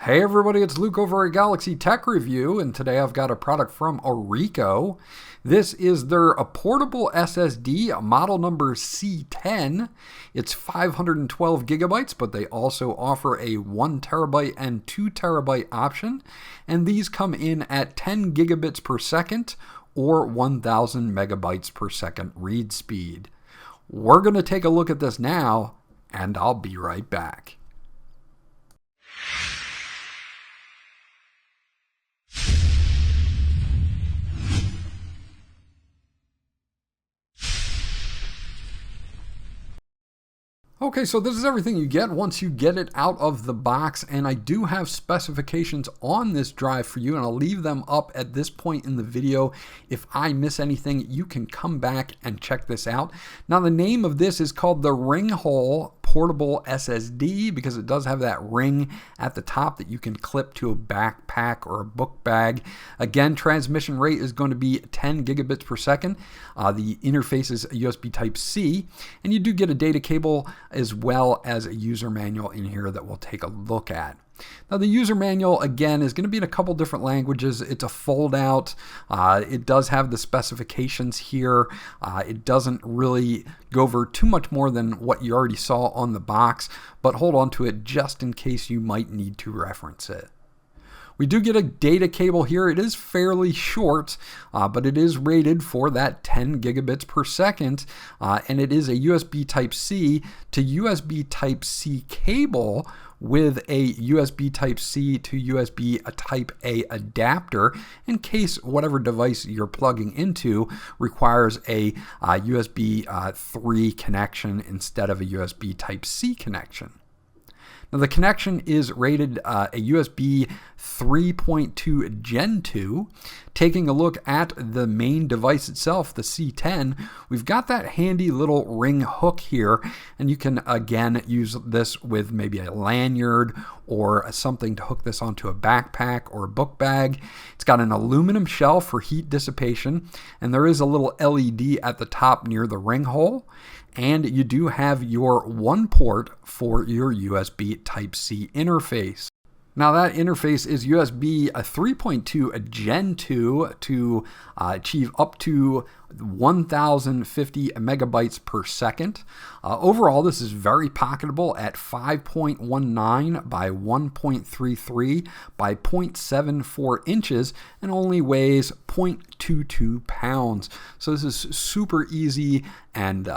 Hey everybody, it's Luke over at Galaxy Tech Review, and today I've got a product from ORICO. This is their portable SSD, model number C10. It's 512 gigabytes, but they also offer a 1 terabyte and 2 terabyte option, and these come in at 10 gigabits per second or 1000 megabytes per second read speed. We're going to take a look at this now, and I'll be right back. Okay, so this is everything you get once you get it out of the box, and I do have specifications on this drive for you, and I'll leave them up at this point in the video. If I miss anything, you can come back and check this out. Now, the name of this is called the Ringhole Portable SSD because it does have that ring at the top that you can clip to a backpack or a book bag. Again, transmission rate is going to be 10 gigabits per second. The interface is USB Type-C, and you do get a data cable as well as a user manual in here that we'll take a look at. Now, the user manual, again, is going to be in a couple different languages. It's a fold-out. It does have the specifications here. It doesn't really go over too much more than what you already saw on the box, but hold on to it just in case you might need to reference it. We do get a data cable here. It is fairly short, but it is rated for that 10 gigabits per second, and it is a USB Type-C to USB Type-C cable with a USB Type-C to USB Type-A adapter in case whatever device you're plugging into requires a USB 3 connection instead of a USB Type-C connection. Now, the connection is rated a USB 3.2 Gen 2. Taking a look at the main device itself, the C10, we've got that handy little ring hook here, and you can again use this with maybe a lanyard or something to hook this onto a backpack or a book bag. It's got an aluminum shell for heat dissipation, and there is a little LED at the top near the ring hole. And you do have your one port for your USB Type-C interface. Now, that interface is USB 3.2 Gen 2 to achieve up to 1050 megabytes per second. Overall, this is very pocketable at 5.19 by 1.33 by 0.74 inches and only weighs 0.22 pounds. So this is super easy and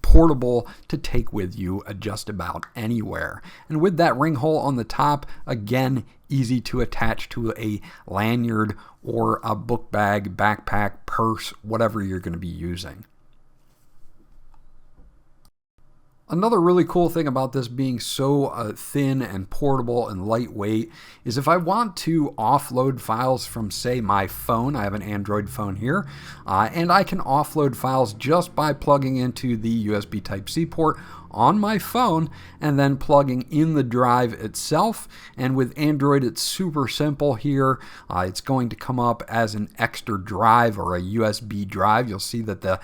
portable to take with you just about anywhere. And with that ring hole on the top, again, easy to attach to a lanyard or a book bag, backpack, purse, whatever you're going to be using. Another really cool thing about this being so thin and portable and lightweight is if I want to offload files from, say, my phone, I have an Android phone here, and I can offload files just by plugging into the USB Type-C port on my phone and then plugging in the drive itself. And with Android, it's super simple here. It's going to come up as an extra drive or a USB drive. You'll see that the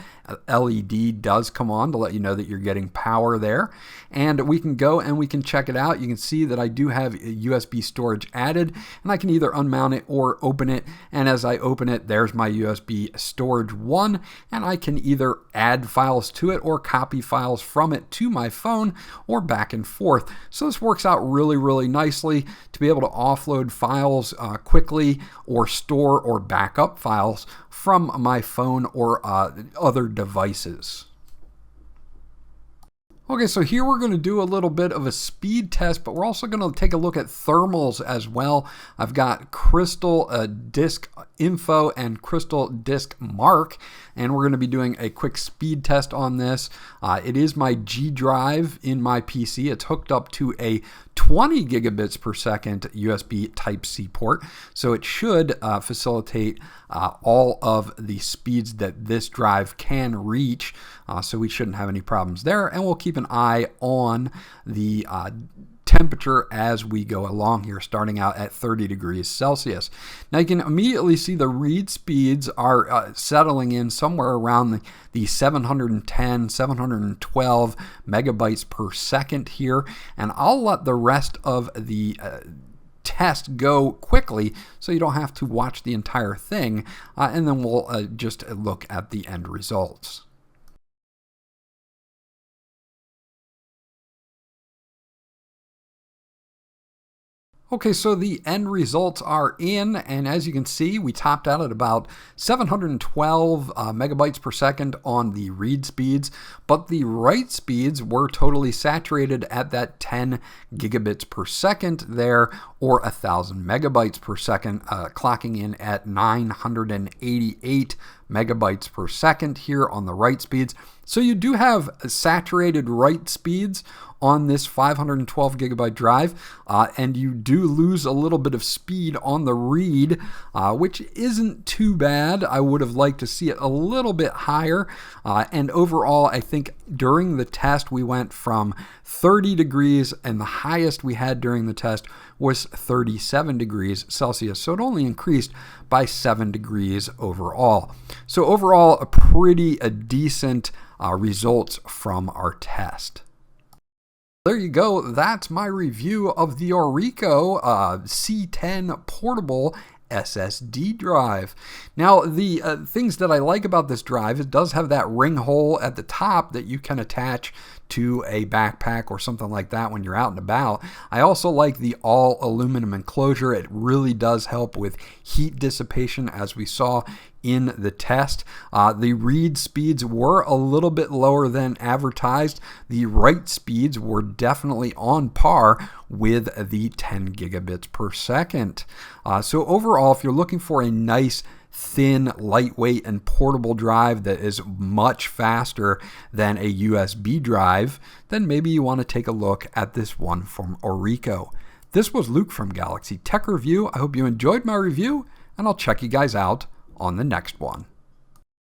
LED does come on to let you know that you're getting power there. And we can go and we can check it out. You can see that I do have USB storage added, and I can either unmount it or open it. And as I open it, there's my USB storage 1, and I can either add files to it or copy files from it to my phone or back and forth. So this works out really, really nicely to be able to offload files quickly or store or back up files from my phone or other devices. Okay, so here we're going to do a little bit of a speed test, but we're also going to take a look at thermals as well. I've got Crystal Disk Info and Crystal Disk Mark, and we're going to be doing a quick speed test on this. It is my G drive in my PC. It's hooked up to a 20 gigabits per second USB Type-C port, so it should facilitate all of the speeds that this drive can reach, so we shouldn't have any problems there, and we'll keep an eye on the temperature as we go along here, starting out at 30 degrees Celsius. Now you can immediately see the read speeds are settling in somewhere around the 710, 712 megabytes per second here, and I'll let the rest of the test go quickly so you don't have to watch the entire thing, and then we'll just look at the end results. Okay, so the end results are in, and as you can see, we topped out at about 712 megabytes per second on the read speeds, but the write speeds were totally saturated at that 10 gigabits per second there, or 1,000 megabytes per second, clocking in at 988 megabytes per second here on the write speeds. So you do have saturated write speeds on this 512 gigabyte drive, and you do lose a little bit of speed on the read, which isn't too bad. I would have liked to see it a little bit higher, and overall I think during the test we went from 30 degrees, and the highest we had during the test was 37 degrees Celsius, so it only increased by 7 degrees overall. So overall, a pretty decent results from our test. There you go. That's my review of the ORICO C10 portable SSD drive. Now, the things that I like about this drive, it does have that ring hole at the top that you can attach to a backpack or something like that when you're out and about. I also like the all aluminum enclosure. It really does help with heat dissipation, as we saw in the test. The read speeds were a little bit lower than advertised. The write speeds were definitely on par with the 10 gigabits per second. So overall, if you're looking for a nice, thin, lightweight, and portable drive that is much faster than a USB drive, then maybe you want to take a look at this one from ORICO. This was Luke from Galaxy Tech Review. I hope you enjoyed my review, and I'll check you guys out on the next one.